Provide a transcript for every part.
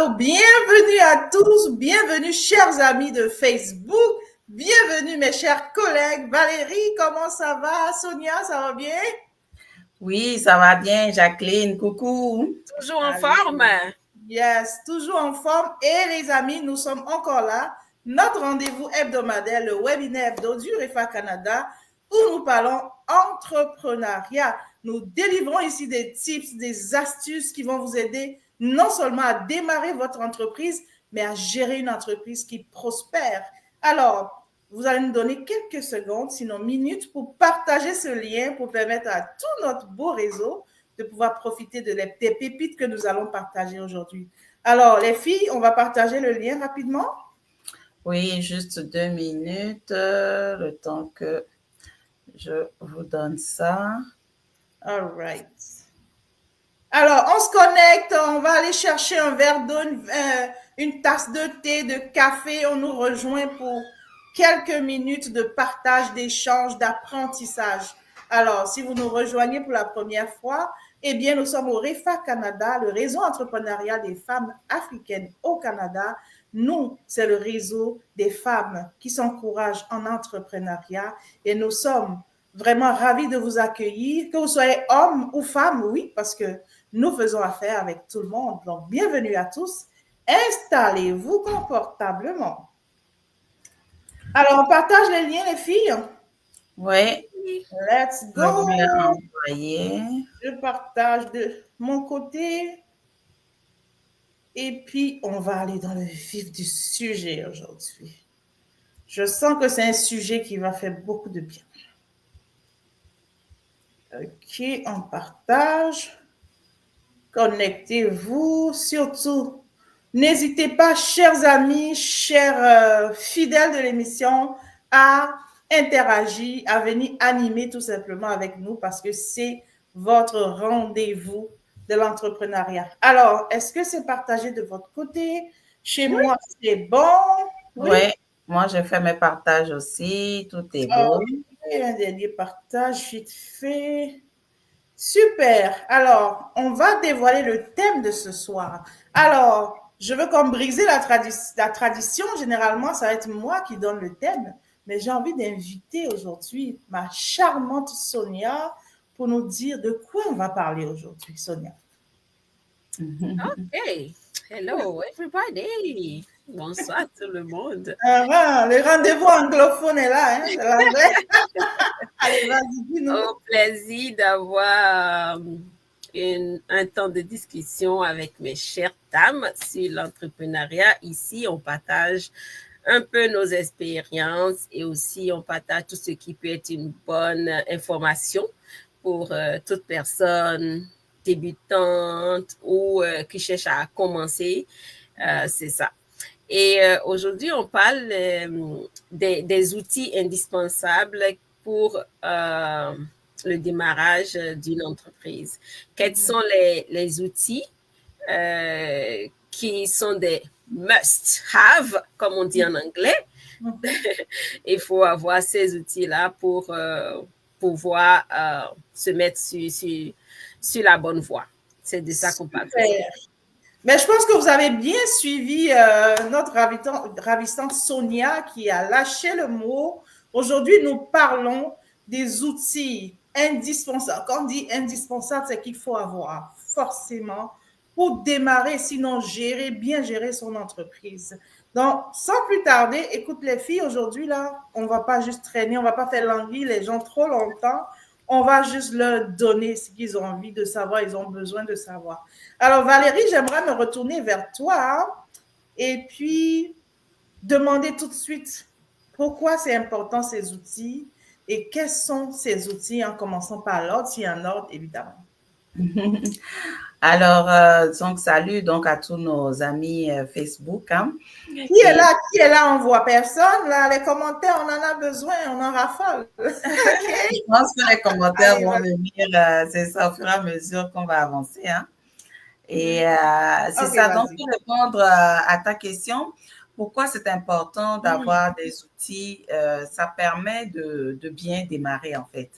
Allô, bienvenue à tous, bienvenue chers amis de Facebook, bienvenue mes chers collègues. Valérie, comment ça va? Sonia, ça va bien? Oui, ça va bien, Jacqueline. Coucou. Toujours en Allez. forme? Yes, toujours en forme. Et les amis, nous sommes encore là. Notre rendez-vous hebdomadaire, le webinaire hebdo du REFA Canada, où nous parlons entrepreneuriat. Nous délivrons ici des tips, des astuces qui vont vous aider non seulement à démarrer votre entreprise, mais à gérer une entreprise qui prospère. Alors, vous allez nous donner quelques secondes, sinon minutes, pour partager ce lien, pour permettre à tout notre beau réseau de pouvoir profiter des pépites que nous allons partager aujourd'hui. Alors, les filles, on va partager le lien rapidement. Oui, juste 2 minutes, le temps que je vous donne ça. All right. Alors, on se connecte, on va aller chercher un verre d'eau, une tasse de thé, de café. On nous rejoint pour quelques minutes de partage, d'échange, d'apprentissage. Alors, si vous nous rejoignez pour la première fois, eh bien, nous sommes au REFA Canada, le réseau entrepreneurial des femmes africaines au Canada. Nous, c'est le réseau des femmes qui s'encouragent en entrepreneuriat et nous sommes vraiment ravis de vous accueillir, que vous soyez homme ou femme, oui, parce que nous faisons affaire avec tout le monde. Donc, bienvenue à tous. Installez-vous confortablement. Alors, on partage les liens, les filles. Oui. Let's Je go. vais envoyer. Je partage de mon côté. Et puis, on va aller dans le vif du sujet aujourd'hui. Je sens que c'est un sujet qui va faire beaucoup de bien. OK, on partage. Connectez-vous. Surtout, n'hésitez pas, chers amis, chers fidèles de l'émission, à interagir, à venir animer tout simplement avec nous parce que c'est votre rendez-vous de l'entrepreneuriat. Alors, est-ce que c'est partagé de votre côté? Chez moi, c'est bon. Oui, moi, je fais mes partages aussi. Tout est beau. Et un dernier partage, vite fait. Super. Alors, on va dévoiler le thème de ce soir. Alors, je veux comme briser la tradition. Généralement, ça va être moi qui donne le thème. Mais j'ai envie d'inviter aujourd'hui ma charmante Sonia pour nous dire de quoi on va parler aujourd'hui, Sonia. OK. Hello, everybody. Bonsoir tout le monde. Le rendez-vous anglophone est là, hein, c'est l'anglais. Allez, vas-y, dis-nous. Au plaisir d'avoir un temps de discussion avec mes chères dames sur l'entrepreneuriat. Ici, on partage un peu nos expériences et aussi on partage tout ce qui peut être une bonne information pour toute personne débutante ou qui cherche à commencer. C'est ça. Et aujourd'hui, on parle des outils indispensables pour le démarrage d'une entreprise. Quels sont les outils qui sont des must-have, comme on dit en anglais? Il faut avoir ces outils-là pour pouvoir se mettre sur la bonne voie. C'est de ça qu'on parle. Mais je pense que vous avez bien suivi notre ravissante Sonia qui a lâché le mot. Aujourd'hui, nous parlons des outils indispensables. Quand on dit indispensable, c'est qu'il faut avoir forcément pour démarrer, sinon bien gérer son entreprise. Donc, sans plus tarder, écoute les filles, aujourd'hui, là, on ne va pas juste traîner, on ne va pas faire languir les gens trop longtemps. On va juste leur donner ce qu'ils ont envie de savoir, ils ont besoin de savoir. Alors, Valérie, j'aimerais me retourner vers toi et puis demander tout de suite pourquoi c'est important ces outils et quels sont ces outils en commençant par l'ordre, s'il y a un ordre, évidemment. Alors, donc, salut donc à tous nos amis Facebook. Hein. Qui est là? On voit personne. Là, les commentaires, on en a besoin, on en raffole. Okay. Je pense que les commentaires vont venir, c'est ça, au fur et à mesure qu'on va avancer. Hein. Et c'est ça. Donc, pour répondre à ta question, pourquoi c'est important d'avoir des outils, ça permet de bien démarrer en fait.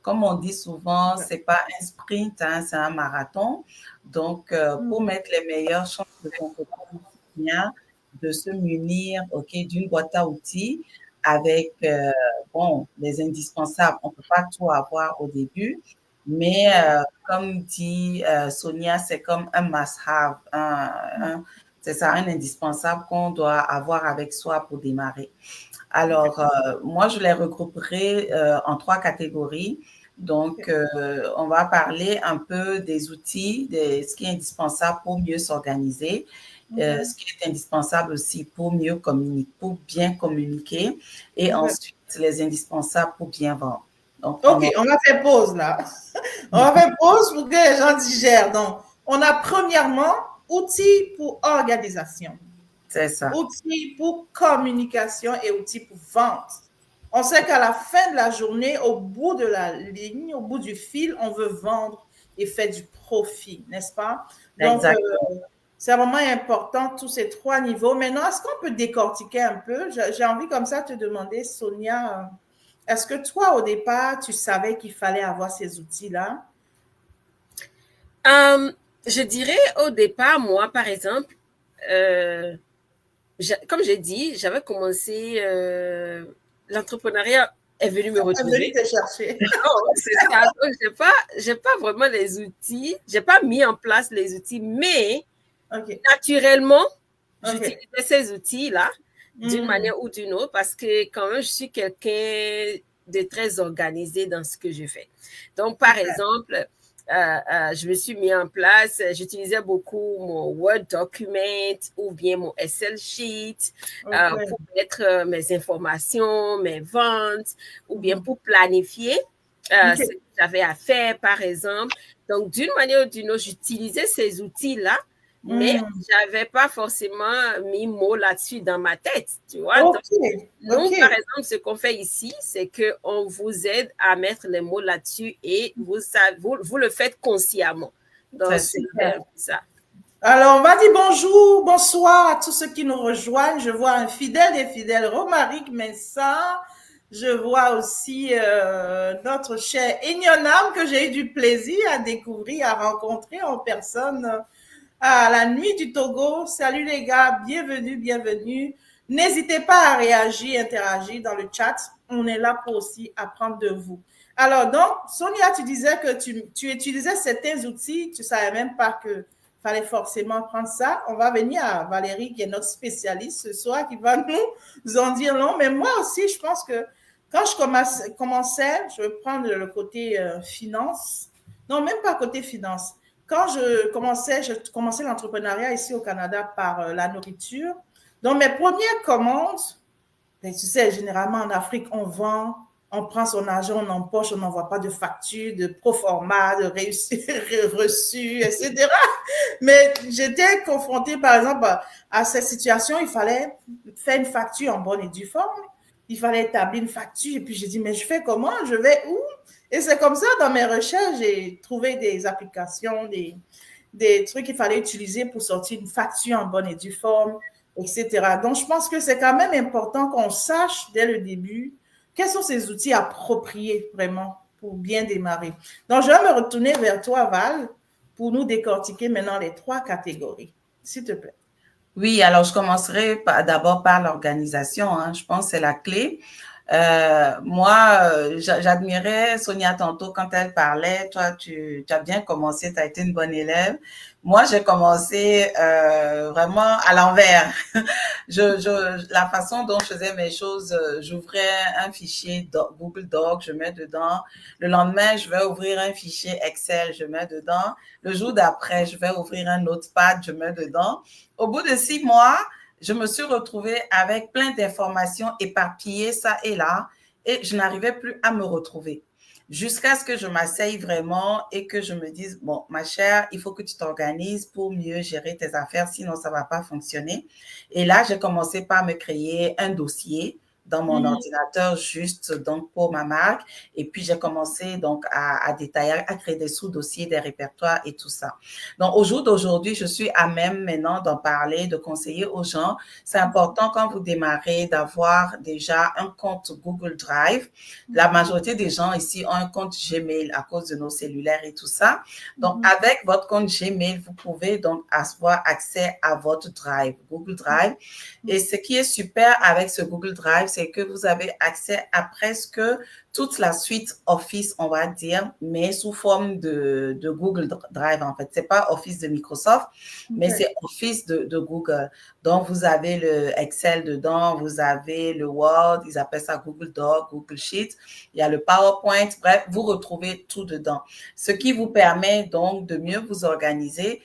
comme on dit souvent, c'est pas un sprint, hein, c'est un marathon. Donc, pour mettre les meilleures chances de compétence, bien de se munir, OK, d'une boîte à outils avec, bon, les indispensables. On peut pas tout avoir au début, mais comme dit Sonia, c'est comme un must-have, c'est ça, un indispensable qu'on doit avoir avec soi pour démarrer. Alors, moi, je les regrouperai en 3 catégories. Donc, on va parler un peu des outils, de ce qui est indispensable pour mieux s'organiser, ce qui est indispensable aussi pour mieux communiquer, pour bien communiquer, et ensuite les indispensables pour bien vendre. Donc, OK, on va faire pause là. On va faire pause pour que les gens digèrent. Donc, on a premièrement outils pour organisation. C'est ça. Outils pour communication et outils pour vente. On sait qu'à la fin de la journée, au bout de la ligne, au bout du fil, on veut vendre et faire du profit, n'est-ce pas? Donc, c'est vraiment important, tous ces 3 niveaux. Maintenant, est-ce qu'on peut décortiquer un peu? J'ai envie comme ça de te demander, Sonia, est-ce que toi, au départ, tu savais qu'il fallait avoir ces outils-là? Je dirais au départ, moi, par exemple, comme j'ai dit, j'avais commencé, l'entrepreneuriat est venu me retrouver. Est venu te chercher. Oh, c'est ça. Donc, j'ai pas vraiment les outils. J'ai pas mis en place les outils, mais naturellement, j'utilisais ces outils-là d'une manière ou d'une autre parce que quand même, je suis quelqu'un de très organisé dans ce que je fais. Donc, par exemple, je me suis mis en place, j'utilisais beaucoup mon Word document ou bien mon Excel sheet pour mettre mes informations, mes ventes ou bien pour planifier ce que j'avais à faire, par exemple. Donc, d'une manière ou d'une autre, j'utilisais ces outils-là, mais je n'avais pas forcément mis mot là-dessus dans ma tête, tu vois. Donc, nous, par exemple, ce qu'on fait ici, c'est qu'on vous aide à mettre les mots là-dessus et vous le faites consciemment. Donc, c'est ça. Alors, on va dire bonjour, bonsoir à tous ceux qui nous rejoignent. Je vois un fidèle et fidèle Romaric Messa. Je vois aussi notre cher Ignonam que j'ai eu du plaisir à découvrir, à rencontrer en personne à la nuit du Togo. Salut les gars, bienvenue, bienvenue. N'hésitez pas à réagir, interagir dans le chat. On est là pour aussi apprendre de vous. Alors donc, Sonia, tu disais que tu utilisais certains outils, tu ne savais même pas qu'il fallait forcément prendre ça. On va venir à Valérie, qui est notre spécialiste ce soir, qui va nous en dire long. Mais moi aussi, je pense que quand je commençais, je vais prendre le côté finance. Non, même pas côté finance. Quand je commençais l'entrepreneuriat ici au Canada par la nourriture. Donc, mes premières commandes, ben, tu sais, généralement en Afrique, on vend, on prend son argent, on empoche, on n'envoie pas de facture, de proforma, de reçu, etc. Mais j'étais confrontée, par exemple, à cette situation. Il fallait faire une facture en bonne et due forme. Il fallait établir une facture. Et puis, j'ai dit, mais je fais comment? Je vais où? Et c'est comme ça, dans mes recherches, j'ai trouvé des applications, des trucs qu'il fallait utiliser pour sortir une facture en bonne et due forme, etc. Donc, je pense que c'est quand même important qu'on sache dès le début quels sont ces outils appropriés vraiment pour bien démarrer. Donc, je vais me retourner vers toi, Val, pour nous décortiquer maintenant les 3 catégories, s'il te plaît. Oui, alors je commencerai d'abord par l'organisation. Hein. Je pense que c'est la clé. Moi, j'admirais Sonia tantôt quand elle parlait. Toi, tu as bien commencé, tu as été une bonne élève. Moi, j'ai commencé vraiment à l'envers. La façon dont je faisais mes choses, j'ouvrais un fichier Google Doc, je mets dedans. Le lendemain, je vais ouvrir un fichier Excel, je mets dedans. Le jour d'après, je vais ouvrir un Notepad, je mets dedans. Au bout de 6 mois, je me suis retrouvée avec plein d'informations éparpillées ça et là et je n'arrivais plus à me retrouver. Jusqu'à ce que je m'asseye vraiment et que je me dise, bon, ma chère, il faut que tu t'organises pour mieux gérer tes affaires, sinon ça ne va pas fonctionner. Et là, j'ai commencé par me créer un dossier dans mon ordinateur juste donc pour ma marque. Et puis, j'ai commencé donc à détailler, à créer des sous-dossiers, des répertoires et tout ça. Donc, au jour d'aujourd'hui, je suis à même maintenant d'en parler, de conseiller aux gens. C'est important quand vous démarrez d'avoir déjà un compte Google Drive. La majorité des gens ici ont un compte Gmail à cause de nos cellulaires et tout ça. Donc, avec votre compte Gmail, vous pouvez donc avoir accès à votre Drive, Google Drive. Et ce qui est super avec ce Google Drive, c'est que vous avez accès à presque toute la suite Office, on va dire, mais sous forme de Google Drive, en fait. C'est pas Office de Microsoft, mais c'est Office de Google. Donc, vous avez le Excel dedans, vous avez le Word, ils appellent ça Google Doc, Google Sheet. Il y a le PowerPoint, bref, vous retrouvez tout dedans. Ce qui vous permet donc de mieux vous organiser.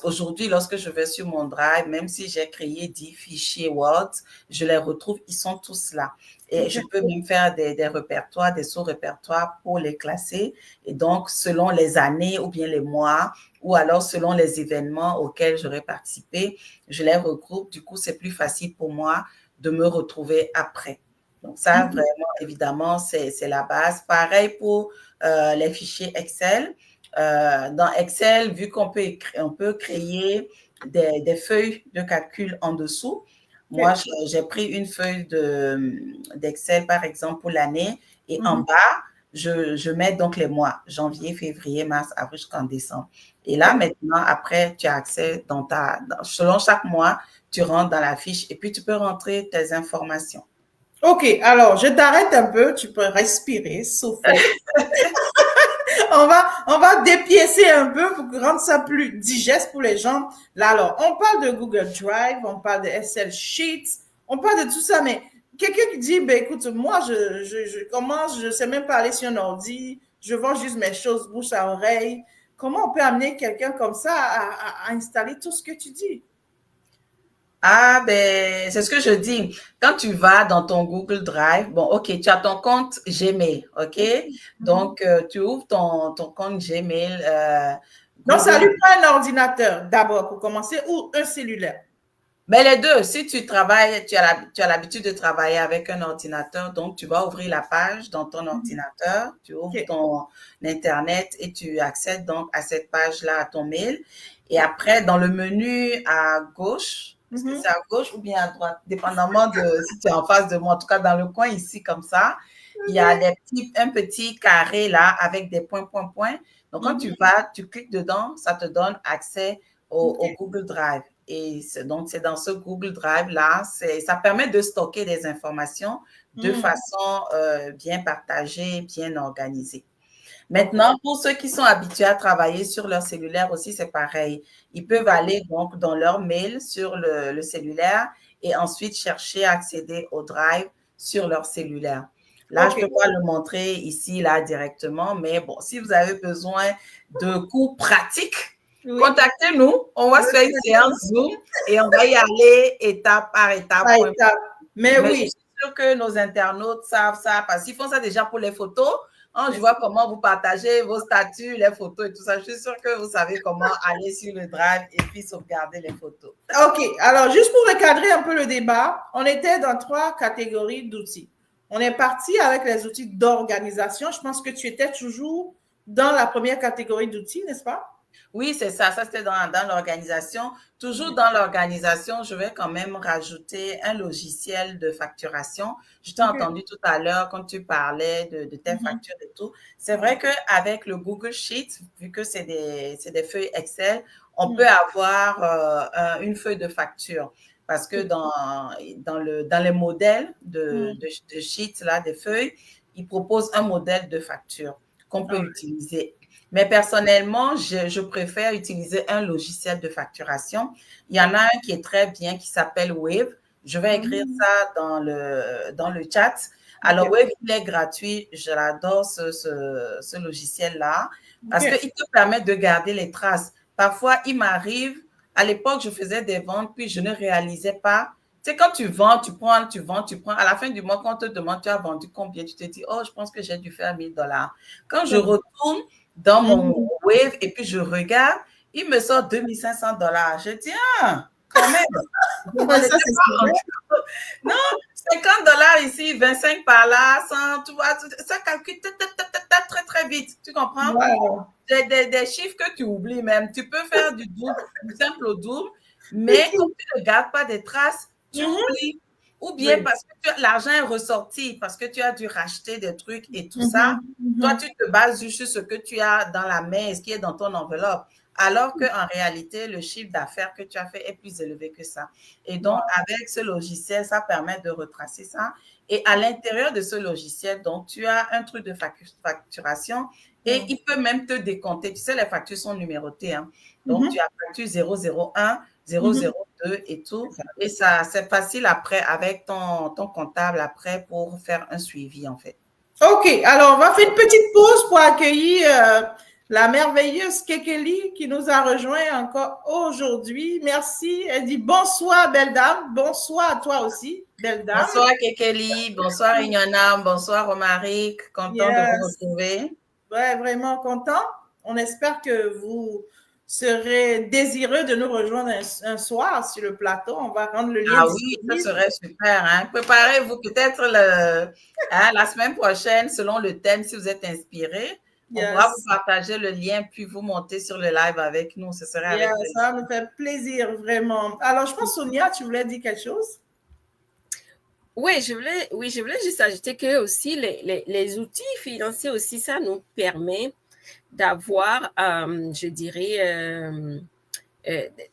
Aujourd'hui, lorsque je vais sur mon Drive, même si j'ai créé 10 fichiers Word, je les retrouve, ils sont tous là. Et je peux même faire des répertoires, des sous-répertoires pour les classer. Et donc, selon les années ou bien les mois, ou alors selon les événements auxquels j'aurais participé, je les regroupe. Du coup, c'est plus facile pour moi de me retrouver après. Donc, ça, vraiment, évidemment, c'est la base. Pareil pour les fichiers Excel. Dans Excel, vu qu'on peut créer des feuilles de calcul en dessous, moi, j'ai pris une feuille d'Excel, par exemple, pour l'année, et en bas, je mets donc les mois, janvier, février, mars, avril jusqu'en décembre. Et là, maintenant, après, tu as accès selon chaque mois, tu rentres dans la fiche et puis tu peux rentrer tes informations. OK, alors, je t'arrête un peu, tu peux respirer, souffler. On va dépiécer un peu pour rendre ça plus digeste pour les gens. Là, alors, on parle de Google Drive, on parle de Excel Sheets, on parle de tout ça, mais quelqu'un qui dit, ben écoute, moi, je commence, je sais même pas aller sur un ordi, je vends juste mes choses bouche à oreille. Comment on peut amener quelqu'un comme ça à installer tout ce que tu dis? Ah, ben, c'est ce que je dis. Quand tu vas dans ton Google Drive, bon, OK, tu as ton compte Gmail, OK? Donc, tu ouvres ton compte Gmail. Donc, ça lui prend un ordinateur d'abord pour commencer ou un cellulaire? Mais les deux, si tu travailles, tu as l'habitude de travailler avec un ordinateur, donc tu vas ouvrir la page dans ton ordinateur, tu ouvres ton Internet et tu accèdes donc à cette page-là, à ton mail. Et après, dans le menu à gauche, est-ce que c'est à gauche ou bien à droite, dépendamment de si tu es en face de moi, en tout cas dans le coin ici comme ça, il y a un petit carré là avec des points, points, points. Donc, quand tu vas, tu cliques dedans, ça te donne accès au Google Drive. Et donc, c'est dans ce Google Drive-là, ça permet de stocker des informations de façon bien partagée, bien organisée. Maintenant, pour ceux qui sont habitués à travailler sur leur cellulaire aussi, c'est pareil. Ils peuvent aller donc dans leur mail sur le cellulaire et ensuite chercher à accéder au Drive sur leur cellulaire. Là, je ne peux pas le montrer ici, là, directement, mais bon, si vous avez besoin de cours pratiques, contactez-nous, on va se faire une séance Zoom et on va y aller étape par étape. Mais oui. Je suis sûre que nos internautes savent ça parce qu'ils font ça déjà pour les photos. Je vois comment vous partagez vos statuts, les photos et tout ça. Je suis sûre que vous savez comment aller sur le Drive et puis sauvegarder les photos. OK. Alors, juste pour recadrer un peu le débat, on était dans 3 catégories d'outils. On est parti avec les outils d'organisation. Je pense que tu étais toujours dans la première catégorie d'outils, n'est-ce pas? Oui, c'est ça. Ça, c'était dans l'organisation. Toujours dans l'organisation, je vais quand même rajouter un logiciel de facturation. Je t'ai entendu tout à l'heure quand tu parlais de tes factures et tout. C'est vrai qu'avec le Google Sheet, vu que c'est des feuilles Excel, on peut avoir une feuille de facture. Parce que dans les modèles de sheets, là, des feuilles, ils proposent un modèle de facture qu'on peut utiliser. Mais personnellement, je préfère utiliser un logiciel de facturation. Il y en a un qui est très bien, qui s'appelle Wave. Je vais écrire ça dans le chat. Alors, Wave, il est gratuit. Je l'adore, ce logiciel-là, parce qu'il te permet de garder les traces. Parfois, il m'arrive, à l'époque, je faisais des ventes, puis je ne réalisais pas. Tu sais, quand tu vends, tu prends. À la fin du mois, quand on te demande, tu as vendu combien, tu te dis, oh, je pense que j'ai dû faire $1000. Quand je retourne dans mon Wave et puis je regarde, il me sort $2500. Je dis, quand même. Non, $50 ici, 25 par là, 100, tu vois, ça calcule très, très vite. Tu comprends? Wow. Des chiffres que tu oublies même. Tu peux faire du double, du simple au double, mais comme tu ne gardes pas des traces, tu oublies. Ou bien parce que l'argent est ressorti, parce que tu as dû racheter des trucs et tout ça. Toi, tu te bases juste sur ce que tu as dans la main et ce qui est dans ton enveloppe. Alors qu'en réalité, le chiffre d'affaires que tu as fait est plus élevé que ça. Et donc, avec ce logiciel, ça permet de retracer ça. Et à l'intérieur de ce logiciel, donc, tu as un truc de facturation et il peut même te décompter. Tu sais, les factures sont numérotées. Hein. Donc, tu as facture 001, 002 et tout. Et ça, c'est facile après avec ton comptable après pour faire un suivi, en fait. OK. Alors, on va faire une petite pause pour accueillir la merveilleuse Kekeli qui nous a rejoint encore aujourd'hui. Merci. Elle dit bonsoir, belle dame. Bonsoir à toi aussi, belle dame. Bonsoir, Kekeli. Bonsoir, Ignona. Bonsoir, Romaric. Content de vous retrouver. Ouais, vraiment content. On espère que vous serez désireux de nous rejoindre un soir sur le plateau. On va rendre le lien. Ah oui, ça serait super. Hein? Préparez-vous peut-être la semaine prochaine, selon le thème, si vous êtes inspiré. On pourra vous partager le lien, puis vous monter sur le live avec nous. Ce serait avec plaisir. Ça nous fait plaisir, vraiment. Alors, je pense, Sonia, tu voulais dire quelque chose? Oui, je voulais juste ajouter que aussi les outils financiers aussi, ça nous permet d'avoir, je dirais,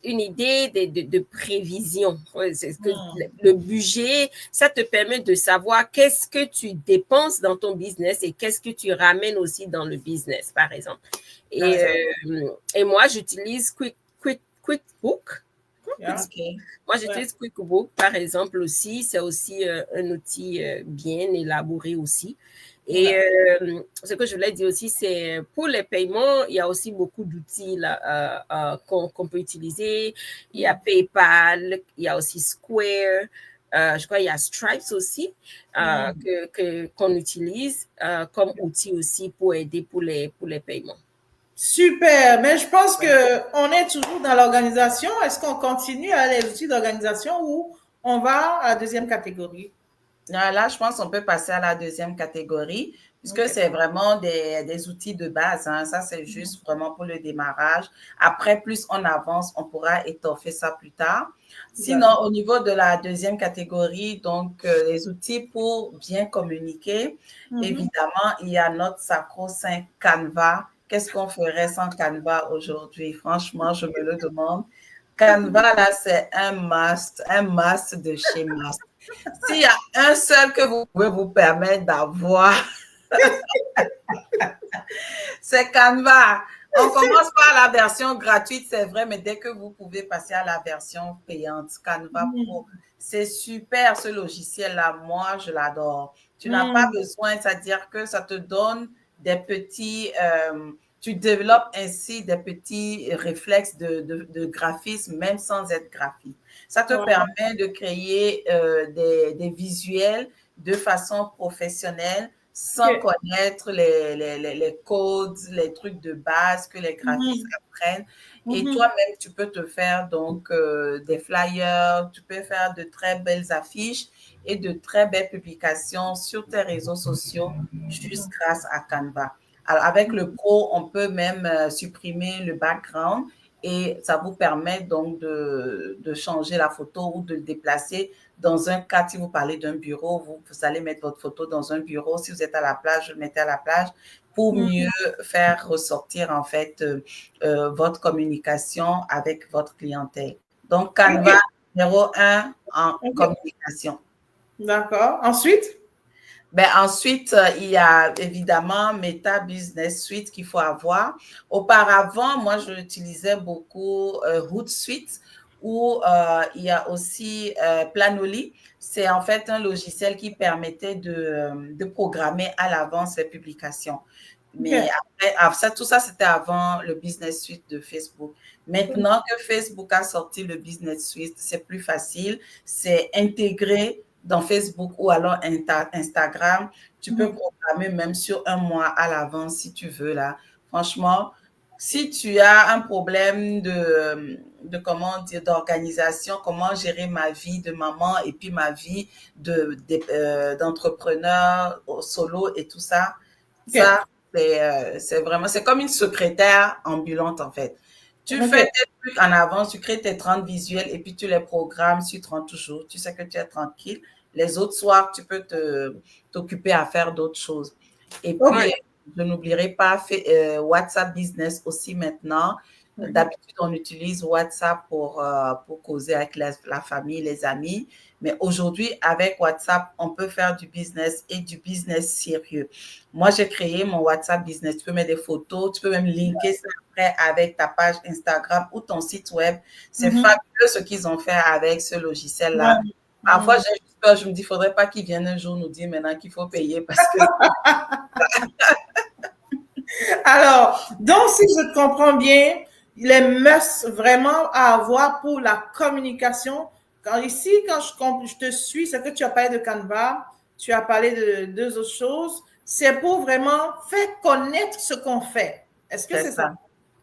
une idée de prévision. Le budget, ça te permet de savoir qu'est-ce que tu dépenses dans ton business et qu'est-ce que tu ramènes aussi dans le business, par exemple. Et moi, j'utilise QuickBook. Moi, j'utilise QuickBook, par exemple, aussi. C'est aussi un outil bien élaboré aussi. Et ce que je voulais dire aussi, c'est pour les paiements, il y a aussi beaucoup d'outils qu'on peut utiliser. Il y a PayPal, il y a aussi Square, je crois qu'il y a Stripe aussi qu'on utilise comme outil aussi pour aider pour les paiements. Super, mais je pense qu'on est toujours dans l'organisation. Est-ce qu'on continue à les outils d'organisation ou on va à la deuxième catégorie? Là, je pense qu'on peut passer à la deuxième catégorie, puisque c'est vraiment des outils de base. Hein. Ça, c'est juste vraiment pour le démarrage. Après, plus on avance, on pourra étoffer ça plus tard. Sinon, au niveau de la deuxième catégorie, donc les outils pour bien communiquer, évidemment, il y a notre sacro-saint Canva. Qu'est-ce qu'on ferait sans Canva aujourd'hui? Franchement, je me le demande. Canva, là, c'est un must de chez must. S'il y a un seul que vous pouvez vous permettre d'avoir, c'est Canva. On commence par la version gratuite, c'est vrai, mais dès que vous pouvez passer à la version payante, Canva Pro, c'est super ce logiciel-là. Moi, je l'adore. Tu n'as pas besoin, c'est-à-dire que ça te donne des petits... tu développes ainsi des petits réflexes de graphisme, même sans être graphiste. Ça te permet de créer des visuels de façon professionnelle sans connaître les codes, les trucs de base que les graphistes apprennent. Et toi-même, tu peux te faire donc des flyers, tu peux faire de très belles affiches et de très belles publications sur tes réseaux sociaux juste grâce à Canva. Alors, avec le Pro, on peut même supprimer le background et ça vous permet donc de changer la photo ou de le déplacer. Dans un cas, si vous parlez d'un bureau, vous allez mettre votre photo dans un bureau. Si vous êtes à la plage, vous le mettez à la plage pour mieux faire ressortir en fait votre communication avec votre clientèle. Donc, Canva, numéro 1 en communication. D'accord. Ensuite? Ben, ensuite, il y a évidemment Meta Business Suite qu'il faut avoir. Auparavant, moi, je l'utilisais beaucoup Hootsuite où il y a aussi Planoly. C'est en fait un logiciel qui permettait de programmer à l'avance les publications. Mais après, tout ça, c'était avant le Business Suite de Facebook. Maintenant que Facebook a sorti le Business Suite, c'est plus facile. C'est intégré dans Facebook ou alors Instagram. Tu peux programmer même sur un mois à l'avance si tu veux. Là. Franchement, Si tu as un problème comment dire, d'organisation, comment gérer ma vie de maman et puis ma vie d'entrepreneur solo et tout ça, OK. ça, c'est vraiment, c'est comme une secrétaire ambulante en fait. Tu OK. fais tes trucs en avance, tu crées tes 30 visuels et puis tu les programmes sur 30 jours. Tu sais que tu es tranquille. Les autres soirs, tu peux t'occuper à faire d'autres choses. Et puis, OK. je n'oublierai pas WhatsApp Business aussi maintenant. D'habitude, on utilise WhatsApp pour causer avec la famille, les amis. Mais aujourd'hui, avec WhatsApp, on peut faire du business et du business sérieux. Moi, j'ai créé mon WhatsApp Business. Tu peux mettre des photos, tu peux même linker ça après avec ta page Instagram ou ton site web. C'est fabuleux ce qu'ils ont fait avec ce logiciel-là. Ouais. Parfois, j'ai juste peur, je me dis, il ne faudrait pas qu'ils viennent un jour nous dire maintenant qu'il faut payer parce que Alors, donc, si je te comprends bien, les must vraiment à avoir pour la communication. Quand ici, quand je te suis, c'est que tu as parlé de Canva, tu as parlé de deux autres choses. C'est pour vraiment faire connaître ce qu'on fait. Est-ce que c'est c'est ça?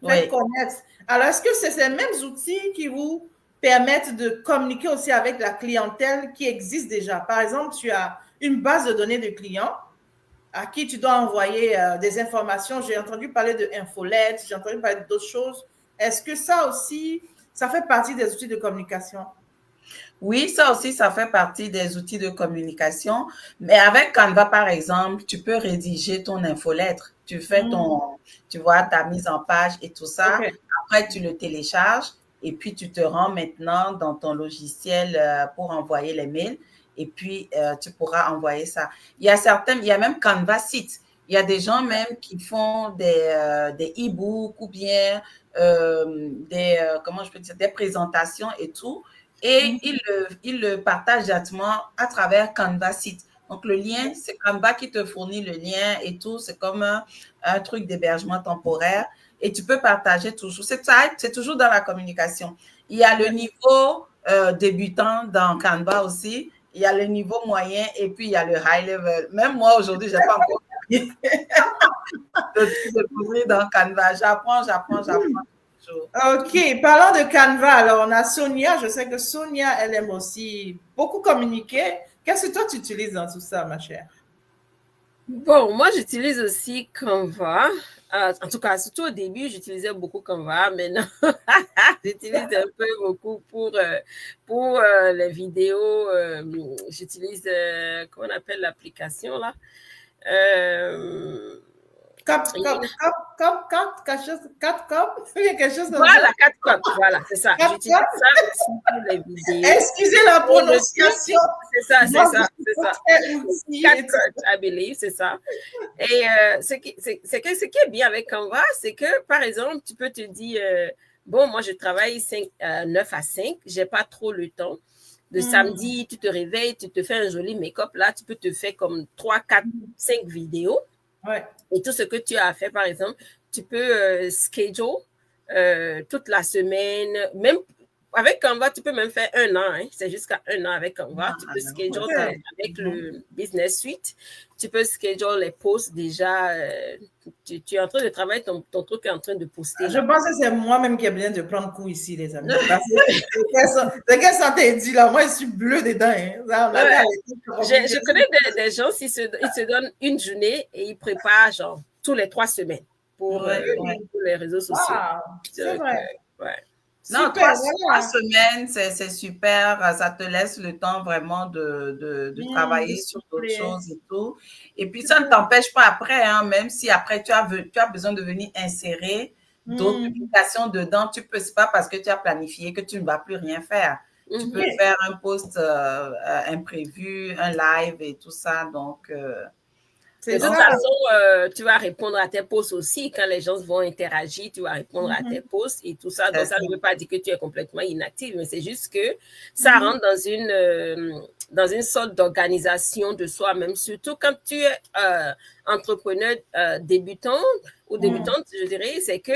ça. Faire Oui. connaître. Alors, est-ce que c'est ces mêmes outils qui vous permettent de communiquer aussi avec la clientèle qui existe déjà? Par exemple, tu as une base de données de clients à qui tu dois envoyer des informations. J'ai entendu parler de infolettes, j'ai entendu parler d'autres choses. Est-ce que ça aussi, ça fait partie des outils de communication? Oui, ça aussi, ça fait partie des outils de communication. Mais avec Canva, par exemple, tu peux rédiger ton infolettre. Tu fais tu vois, ta mise en page et tout ça. OK. Après, tu le télécharges et puis tu te rends maintenant dans ton logiciel pour envoyer les mails. Et puis, tu pourras envoyer ça. Il y a même Canva Site. Il y a des gens même qui font des e-books ou bien comment je peux dire, des présentations et tout. Et il le partage directement à travers Canva Site. Donc, le lien, c'est Canva qui te fournit le lien et tout. C'est comme un truc d'hébergement temporaire. Et tu peux partager toujours. C'est toujours dans la communication. Il y a le niveau débutant dans Canva aussi. Il y a le niveau moyen et puis il y a le high level. Même moi, aujourd'hui, je n'ai pas encore de découvrir dans Canva. J'apprends. OK. Parlons de Canva. Alors, on a Sonia. Je sais que Sonia, elle aime aussi beaucoup communiquer. Qu'est-ce que toi, tu utilises dans tout ça, ma chère? Bon, moi, j'utilise aussi Canva. En tout cas, surtout au début, j'utilisais beaucoup Canva. Maintenant, j'utilise un peu beaucoup pour les vidéos. J'utilise, comment on appelle l'application là? Il y a quelque chose comme ça. Voilà, CapCut, voilà, c'est ça. J'utilise ça aussi pour les vidéos. Excusez la prononciation. C'est ça. CapCut, I believe, c'est ça. Et ce qui est bien avec Canva, c'est que, par exemple, tu peux te dire, bon, moi, je travaille 9 à 5, j'ai pas trop le temps. Le samedi, tu te réveilles, tu te fais un joli make-up. Là, tu peux te faire comme 3, 4, 5 vidéos. Ouais. Et tout ce que tu as fait, par exemple, tu peux schedule toute la semaine. Même avec Canva, tu peux même faire 1 an. Hein. C'est jusqu'à 1 an avec Canva. Tu peux schedule avec le Business Suite. Tu peux schedule les posts déjà. Tu es en train de travailler, ton truc est en train de poster. Je pense que c'est moi-même qui ai besoin de prendre cours ici, les amis. C'est qu'est-ce que ça t'a dit là? Moi, je suis bleue dedans. Hein. Je connais des gens, ils se donnent une journée et ils préparent genre tous les 3 semaines pour les réseaux sociaux. Wow, c'est vrai. Non, super, 3 semaines, c'est super. Ça te laisse le temps vraiment de travailler sur d'autres choses et tout. Et puis, ça ne t'empêche pas après, hein, même si après, tu as besoin de venir insérer d'autres publications dedans. Tu peux, c'est pas parce que tu as planifié que tu ne vas plus rien faire. Tu peux faire un post imprévu, un live et tout ça. Donc, de toute façon, tu vas répondre à tes posts aussi. Quand les gens vont interagir, tu vas répondre à tes posts et tout ça. Donc, ça ne veut pas dire que tu es complètement inactive, mais c'est juste que ça rentre dans une sorte d'organisation de soi-même. Surtout quand tu es entrepreneur débutant ou débutante, je dirais, c'est que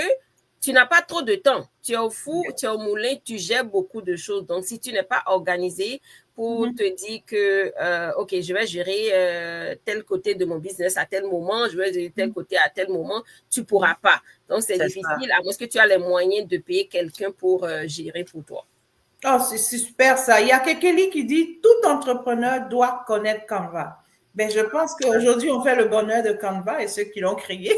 tu n'as pas trop de temps. Tu es au four, tu es au moulin, tu gères beaucoup de choses. Donc, si tu n'es pas organisé pour te dire que, OK, je vais gérer tel côté de mon business à tel moment, je vais gérer tel côté à tel moment, tu ne pourras pas. Donc, c'est difficile, à moins que tu as les moyens de payer quelqu'un pour gérer pour toi. Oh, c'est super ça. Il y a quelqu'un qui dit tout entrepreneur doit connaître Canva. Ben, je pense qu'aujourd'hui, on fait le bonheur de Canva et ceux qui l'ont créé.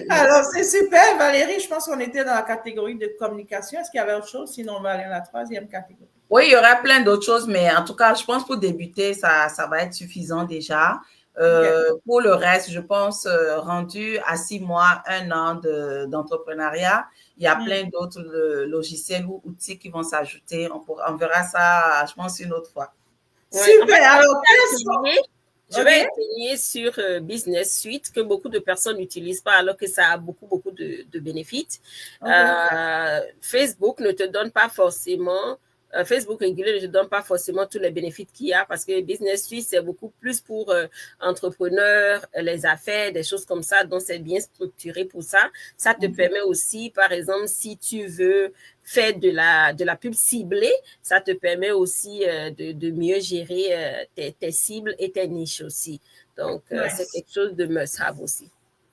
Alors, c'est super, Valérie. Je pense qu'on était dans la catégorie de communication. Est-ce qu'il y avait autre chose? Sinon, on va aller à la troisième catégorie. Oui, il y aura plein d'autres choses, mais en tout cas, je pense pour débuter, ça va être suffisant déjà. Pour le reste, je pense, rendu à 6 mois, 1 an d'entrepreneuriat, il y a plein d'autres logiciels ou outils qui vont s'ajouter. On verra ça, je pense, une autre fois. Super. En fait, alors, je vais enseigner sur Business Suite que beaucoup de personnes n'utilisent pas alors que ça a beaucoup de bénéfices. Facebook ne te donne pas forcément... Facebook régulier ne te donne pas forcément tous les bénéfices qu'il y a parce que Business Suite, c'est beaucoup plus pour entrepreneurs, les affaires, des choses comme ça. Donc, c'est bien structuré pour ça. Ça te permet aussi, par exemple, si tu veux faire de la pub ciblée, ça te permet aussi de mieux gérer tes cibles et tes niches aussi. Donc, c'est quelque chose de must-have aussi.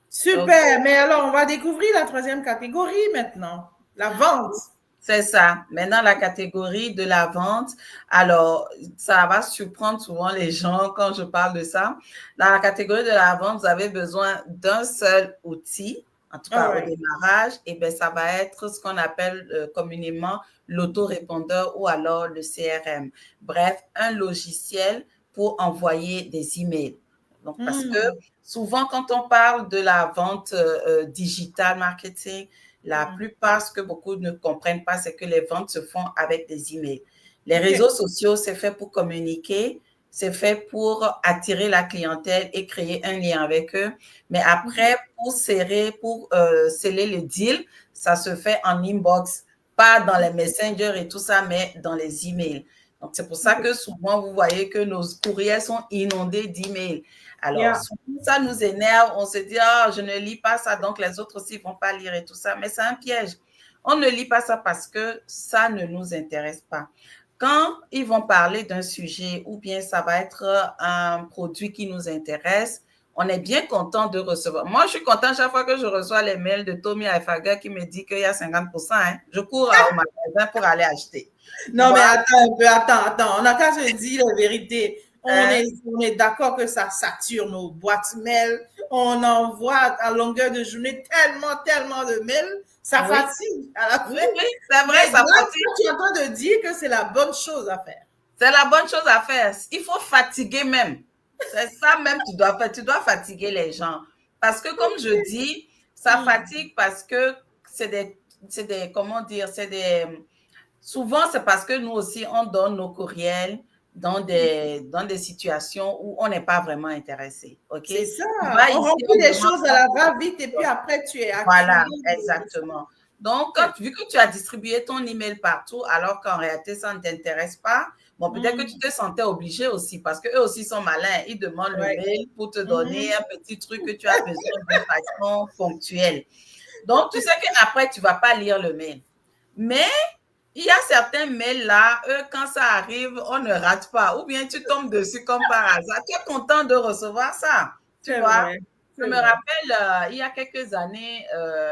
Super. Mais alors, on va découvrir la troisième catégorie maintenant, la vente. C'est ça. Maintenant, la catégorie de la vente. Alors, ça va surprendre souvent les gens quand je parle de ça. Dans la catégorie de la vente, vous avez besoin d'un seul outil, en tout cas au démarrage. Et bien, ça va être ce qu'on appelle communément l'autorépondeur ou alors le CRM. Bref, un logiciel pour envoyer des emails. Donc, parce que souvent, quand on parle de la vente digital marketing, la plupart, ce que beaucoup ne comprennent pas, c'est que les ventes se font avec des emails. Les réseaux sociaux, c'est fait pour communiquer, c'est fait pour attirer la clientèle et créer un lien avec eux. Mais après, pour sceller le deal, ça se fait en inbox, pas dans les messengers et tout ça, mais dans les emails. Donc, c'est pour ça que souvent, vous voyez que nos courriels sont inondés d'emails. Alors, ça nous énerve, on se dit, je ne lis pas ça, donc les autres aussi ne vont pas lire et tout ça, mais c'est un piège. On ne lit pas ça parce que ça ne nous intéresse pas. Quand ils vont parler d'un sujet ou bien ça va être un produit qui nous intéresse, on est bien content de recevoir. Moi, je suis content chaque fois que je reçois les mails de Tommy Aifaga qui me dit qu'il y a 50%. Je cours au magasin pour aller acheter. Non, mais attends. On n'a qu'à se dire la vérité. On est d'accord que ça sature nos boîtes mail. On envoie à longueur de journée tellement de mails. Ça fatigue à la fin. Oui, c'est vrai, ça fatigue. Tu es en train de dire que c'est la bonne chose à faire. C'est la bonne chose à faire. Il faut fatiguer même. C'est ça même que tu dois faire. Tu dois fatiguer les gens. Parce que comme je dis, ça fatigue parce que souvent c'est parce que nous aussi, on donne nos courriels dans des situations où on n'est pas vraiment intéressé. Okay? C'est ça. On remplit des choses à la va-vite et puis après, tu es actif. Voilà, exactement. Donc, vu que tu as distribué ton email partout, alors qu'en réalité, ça ne t'intéresse pas, bon, peut-être que tu te sentais obligé aussi parce qu'eux aussi sont malins. Ils demandent le mail pour te donner un petit truc que tu as besoin de façon ponctuelle. Donc, tu sais qu'après, tu ne vas pas lire le mail. Mais il y a certains mails là, eux, quand ça arrive, on ne rate pas. Ou bien tu tombes dessus comme par hasard. Tu es content de recevoir ça. Tu vois? Je me rappelle, il y a quelques années,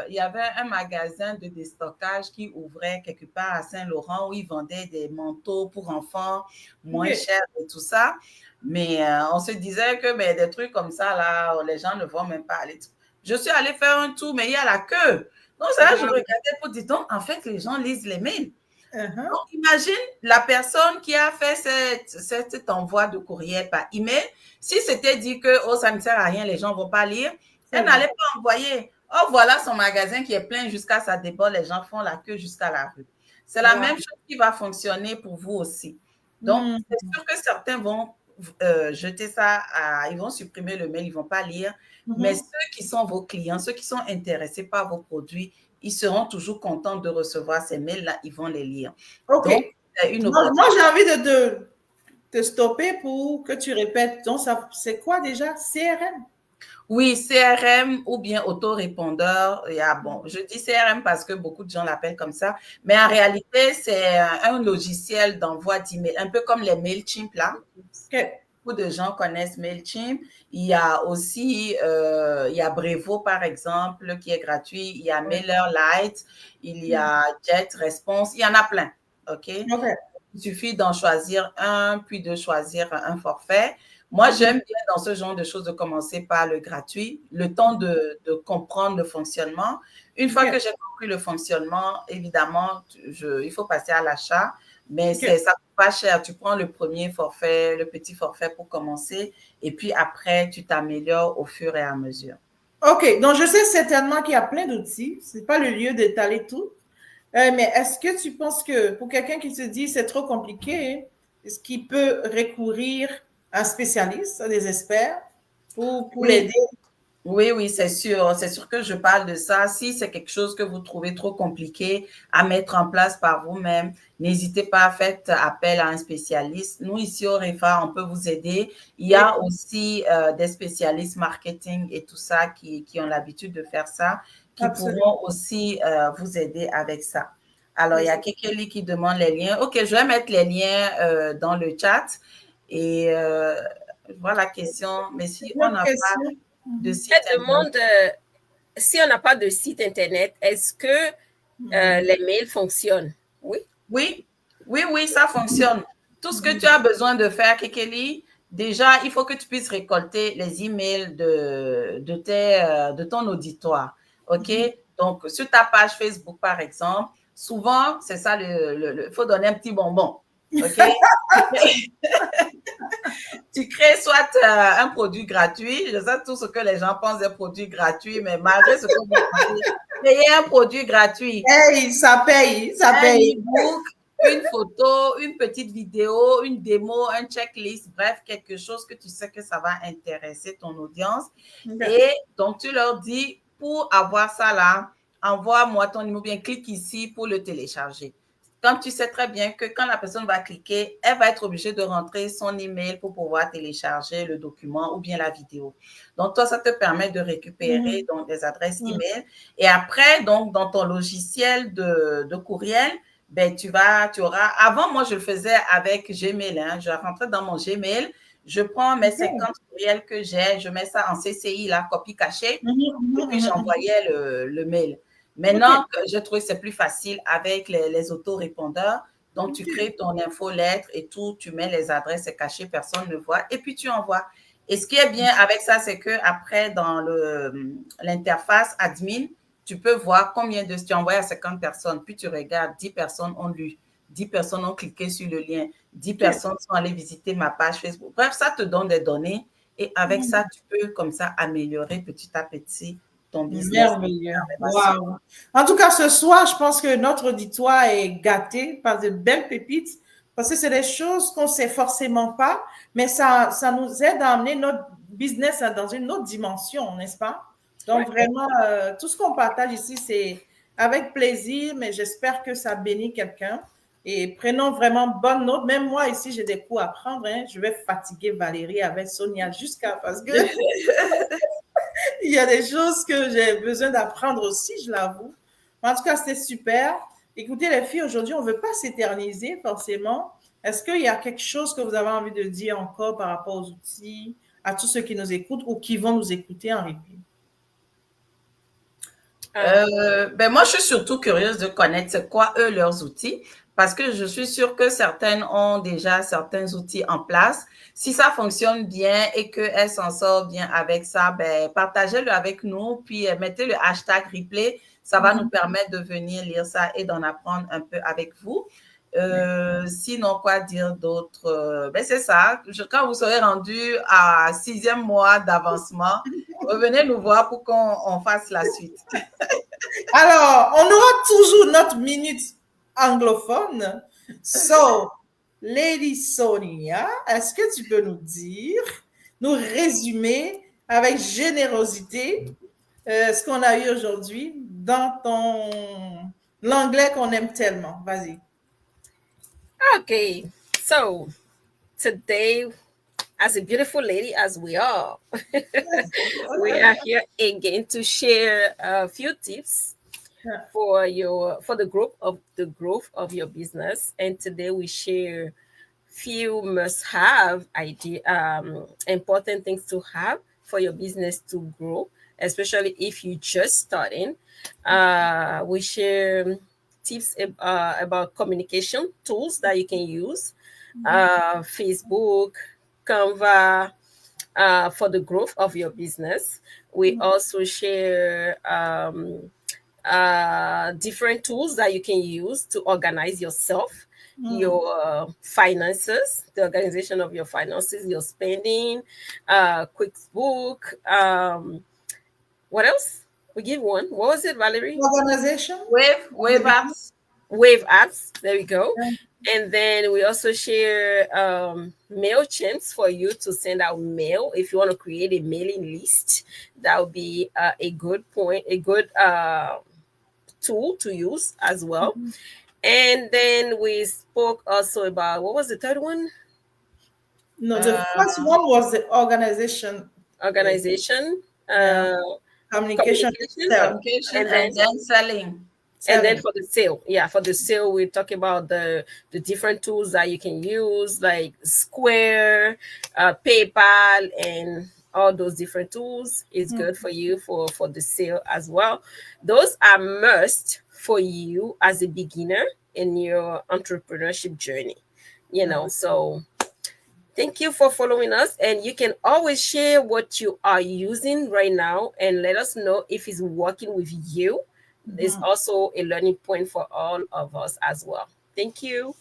il y avait un magasin de déstockage qui ouvrait quelque part à Saint-Laurent où ils vendaient des manteaux pour enfants moins chers et tout ça. Mais on se disait que des trucs comme ça, là, les gens ne vont même pas aller. Je suis allée faire un tour, mais il y a la queue. Donc, c'est là que je regardais pour dire, donc, en fait, les gens lisent les mails. Donc, imagine la personne qui a fait cet envoi de courriel par email. Si c'était dit que ça ne sert à rien, les gens ne vont pas lire, elle n'allait pas envoyer. Oh, voilà son magasin qui est plein jusqu'à sa déborde, les gens font la queue jusqu'à la rue. C'est la même chose qui va fonctionner pour vous aussi. Donc, c'est sûr que certains vont jeter ça, ils vont supprimer le mail, ils ne vont pas lire. Mais ceux qui sont vos clients, ceux qui sont intéressés par vos produits, ils seront toujours contents de recevoir ces mails-là, ils vont les lire. OK. Donc, moi, j'ai envie de te stopper pour que tu répètes. Donc, c'est quoi déjà? CRM? Oui, CRM ou bien autorépondeur. Bon, je dis CRM parce que beaucoup de gens l'appellent comme ça, mais en réalité, c'est un logiciel d'envoi d'email, un peu comme les MailChimp là. OK. Beaucoup de gens connaissent MailChimp. Il y a aussi, il y a Brevo, par exemple, qui est gratuit. Il y a MailerLite, il y a JetResponse. Il y en a plein. OK? OK. Il suffit d'en choisir un, puis de choisir un forfait. Moi, j'aime bien dans ce genre de choses de commencer par le gratuit, le temps de comprendre le fonctionnement. Une fois que j'ai compris le fonctionnement, évidemment, il faut passer à l'achat, mais ça ne coûte pas cher. Tu prends le premier forfait, le petit forfait pour commencer, et puis après, tu t'améliores au fur et à mesure. OK, donc je sais certainement qu'il y a plein d'outils. Ce n'est pas le lieu d'étaler tout. Mais est-ce que tu penses que pour quelqu'un qui se dit c'est trop compliqué, est-ce qu'il peut recourir à un spécialiste, à des experts pour l'aider? Oui, oui, c'est sûr. C'est sûr que je parle de ça. Si c'est quelque chose que vous trouvez trop compliqué à mettre en place par vous-même, n'hésitez pas à faire appel à un spécialiste. Nous, ici au REFA, on peut vous aider. Il y a aussi des spécialistes marketing et tout ça qui ont l'habitude de faire ça, qui pourront aussi vous aider avec ça. Alors, il y a Kekeli qui demande les liens. OK, je vais mettre les liens dans le chat. Et voilà la question. Mais si on n'a pas de site Elle demande si on n'a pas de site Internet, est-ce que les mails fonctionnent? Oui. Oui, oui, oui, ça fonctionne. Tout ce que tu as besoin de faire, Kekeli, déjà, il faut que tu puisses récolter les emails de ton auditoire. OK? Donc, sur ta page Facebook, par exemple, souvent, c'est ça, il faut donner un petit bonbon. OK? Tu crées soit un produit gratuit, je sais tout ce que les gens pensent des produits gratuits, mais malgré ce que vous pensez, créez un produit gratuit. Hey, ça paye, ça paye. Un e-book, une photo, une petite vidéo, une démo, un checklist, bref, quelque chose que tu sais que ça va intéresser ton audience. Et donc, tu leur dis, pour avoir ça là, envoie-moi ton email, bien clique ici pour le télécharger. Quand tu sais très bien que quand la personne va cliquer, elle va être obligée de rentrer son email pour pouvoir télécharger le document ou bien la vidéo. Donc, toi, ça te permet de récupérer donc, des adresses email. Et après, donc, dans ton logiciel de courriel, ben, tu auras, avant, moi, je le faisais avec Gmail. Hein, je rentrais dans mon Gmail, je prends mes 50 courriels que j'ai, je mets ça en CCI, là, copie cachée, et puis j'envoyais le mail. Maintenant, je trouve que c'est plus facile avec les autorépondeurs. Donc, tu crées ton infolettre et tout, tu mets les adresses, c'est caché, personne ne voit, et puis tu envoies. Et ce qui est bien avec ça, c'est qu'après, dans l'interface admin, tu peux voir combien de... Tu envoies à 50 personnes, puis tu regardes, 10 personnes ont lu, 10 personnes ont cliqué sur le lien, 10 personnes sont allées visiter ma page Facebook. Bref, ça te donne des données et avec ça, tu peux comme ça améliorer petit à petit ton business. Merveilleux. Wow. En tout cas, ce soir, je pense que notre auditoire est gâté par de belles pépites parce que c'est des choses qu'on ne sait forcément pas, mais ça nous aide à amener notre business dans une autre dimension, n'est-ce pas? Donc, vraiment, tout ce qu'on partage ici, c'est avec plaisir, mais j'espère que ça bénit quelqu'un. Et prenons vraiment bonne note. Même moi, ici, j'ai des coups à prendre. Hein. Je vais fatiguer Valérie avec Sonia jusqu'à parce que il y a des choses que j'ai besoin d'apprendre aussi, je l'avoue. En tout cas, c'était super. Écoutez, les filles, aujourd'hui, on ne veut pas s'éterniser forcément. Est-ce qu'il y a quelque chose que vous avez envie de dire encore par rapport aux outils, à tous ceux qui nous écoutent ou qui vont nous écouter en replay? Ben moi, je suis surtout curieuse de connaître c'est quoi, eux, leurs outils, parce que je suis sûre que certaines ont déjà certains outils en place. Si ça fonctionne bien et qu'elles s'en sortent bien avec ça, ben, partagez-le avec nous, puis mettez le hashtag replay. Ça va nous permettre de venir lire ça et d'en apprendre un peu avec vous. Sinon, quoi dire d'autre? Ben c'est ça. Quand vous serez rendu à 6e mois d'avancement, revenez nous voir pour qu'on fasse la suite. Alors, on aura toujours notre minute anglophone. So, Lady Sonia, est-ce que tu peux nous dire, nous résumer avec générosité ce qu'on a eu aujourd'hui dans l'anglais qu'on aime tellement? Vas-y. Okay, so today as a beautiful lady as we are, we are here again to share a few tips for the growth of your business. And today we share few must-have important things to have for your business to grow, especially if you're just starting. We share tips about communication tools that you can use, Facebook, Canva, for the growth of your business. We also share different tools that you can use to organize yourself, your finances, the organization of your finances, your spending, QuickBook. What else? We give one. What was it, Valerie? Organization. Wave apps. Wave apps. There we go. And then we also share MailChimps for you to send out mail. If you want to create a mailing list, that would be a good tool to use as well. And then we spoke also about, what was the third one? No, the first one was the organization. Communication, and then selling. And then for the sale, we talk about the different tools that you can use, like Square, PayPal, and all those different tools. Is good for you for the sale as well. Those are must for you as a beginner in your entrepreneurship journey. So thank you for following us, and you can always share what you are using right now and let us know if it's working with you. It's also a learning point for all of us as well. Thank you.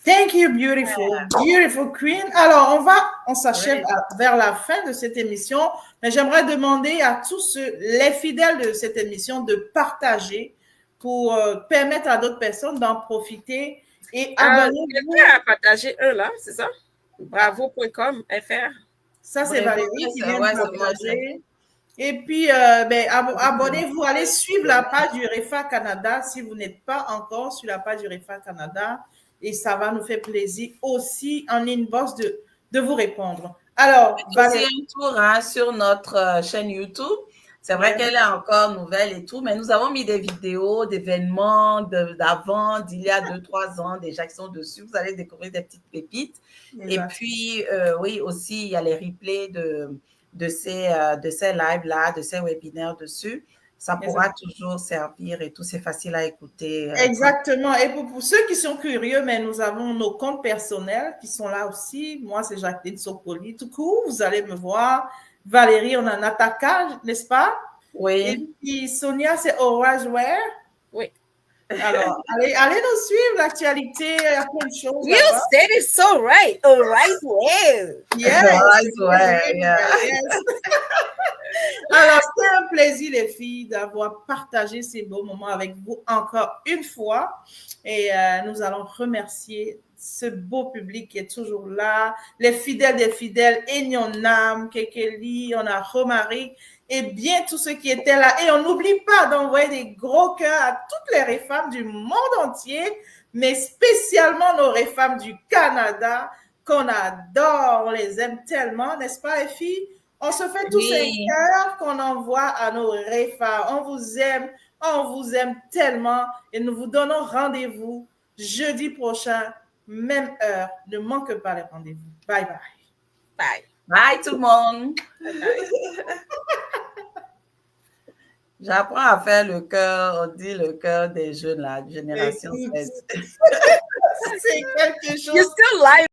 Thank you, beautiful queen. Alors, on s'achève vers la fin de cette émission, mais j'aimerais demander à tous les fidèles de cette émission de partager pour permettre à d'autres personnes d'en profiter et abonnez-vous. Quelqu'un a partagé un là, c'est ça? Bravo.com.fr. Ça, c'est Valérie qui vient de partager. Et puis, abonnez-vous, allez suivre la page du REFA Canada si vous n'êtes pas encore sur la page du REFA Canada. Et ça va nous faire plaisir aussi en inbox de vous répondre. Alors, Valérie, un tour sur notre chaîne YouTube. C'est vrai qu'elle est encore nouvelle et tout, mais nous avons mis des vidéos d'événements d'avant, d'il y a 2-3 ans déjà qui sont dessus. Vous allez découvrir des petites pépites. Et puis, oui, aussi, il y a les replays de ces lives-là, de ces webinaires dessus. Ça pourra toujours servir et tout, c'est facile à écouter. Exactement. Et pour ceux qui sont curieux, mais nous avons nos comptes personnels qui sont là aussi. Moi, c'est Jacqueline Sokoli. Tout court, vous allez me voir. Valérie, on a Nataka, n'est-ce pas? Oui. Et puis Sonia, c'est Orange Wear. Oui. Alors, allez nous suivre, l'actualité, il y a plein de choses. You said it so right. Orange Wear. Yes. Orange Wear, yeah. Yes. Alors, c'est un plaisir, les filles, d'avoir partagé ces beaux moments avec vous encore une fois. Et nous allons remercier ce beau public qui est toujours là, les fidèles des fidèles, Enyonam, Kekeli, on a Romaric, et bien tous ceux qui étaient là. Et on n'oublie pas d'envoyer des gros cœurs à toutes les refemmes du monde entier, mais spécialement nos refemmes du Canada, qu'on adore, on les aime tellement, n'est-ce pas les filles? On se fait tous un cœur qu'on envoie à nos refemmes. On vous aime tellement et nous vous donnons rendez-vous jeudi prochain. Même heure, ne manque pas les rendez-vous. Bye bye. Bye. Bye tout le monde. J'apprends à faire le cœur, on dit le cœur des jeunes, la génération 16. C'est quelque chose. You're still live.